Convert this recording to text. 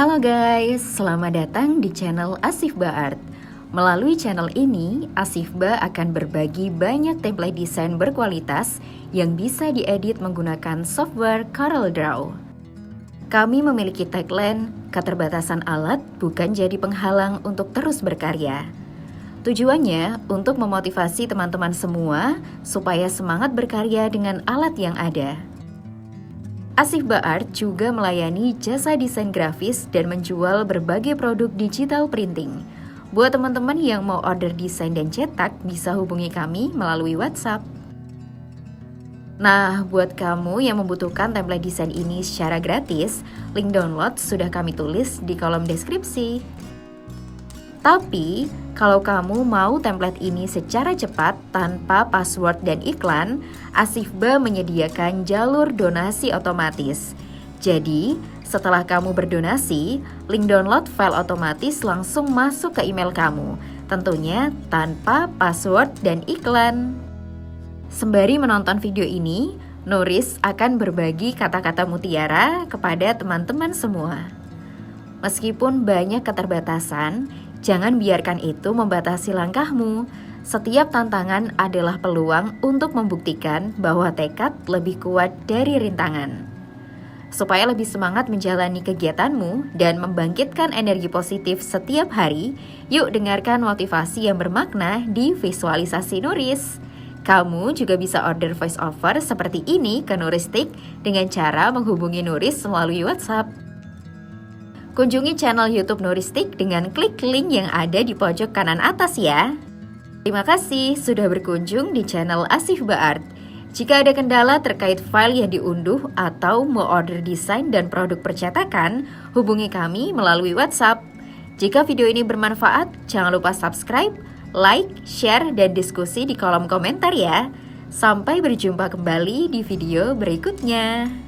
Halo guys, selamat datang di channel Asifba Art. Melalui channel ini, Asifba akan berbagi banyak template desain berkualitas yang bisa diedit menggunakan software CorelDRAW. Kami memiliki tagline, keterbatasan alat bukan jadi penghalang untuk terus berkarya. Tujuannya untuk memotivasi teman-teman semua supaya semangat berkarya dengan alat yang ada. Asifba Art juga melayani jasa desain grafis dan menjual berbagai produk digital printing. Buat teman-teman yang mau order desain dan cetak, bisa hubungi kami melalui WhatsApp. Nah, buat kamu yang membutuhkan template desain ini secara gratis, link download sudah kami tulis di kolom deskripsi. Tapi, kalau kamu mau template ini secara cepat tanpa password dan iklan, Asifba menyediakan jalur donasi otomatis. Jadi, setelah kamu berdonasi, link download file otomatis langsung masuk ke email kamu, tentunya tanpa password dan iklan. Sembari menonton video ini, Nuris akan berbagi kata-kata mutiara kepada teman-teman semua. Meskipun banyak keterbatasan, jangan biarkan itu membatasi langkahmu. Setiap tantangan adalah peluang untuk membuktikan bahwa tekad lebih kuat dari rintangan. Supaya lebih semangat menjalani kegiatanmu dan membangkitkan energi positif setiap hari, yuk dengarkan motivasi yang bermakna di visualisasi Nuris. Kamu juga bisa order voice over seperti ini ke Nuristik dengan cara menghubungi Nuris melalui WhatsApp. Kunjungi channel YouTube Nuristik dengan klik link yang ada di pojok kanan atas ya. Terima kasih sudah berkunjung di channel Asifba Art. Jika ada kendala terkait file yang diunduh atau mau order desain dan produk percetakan, hubungi kami melalui WhatsApp. Jika video ini bermanfaat, jangan lupa subscribe, like, share, dan diskusi di kolom komentar ya. Sampai berjumpa kembali di video berikutnya.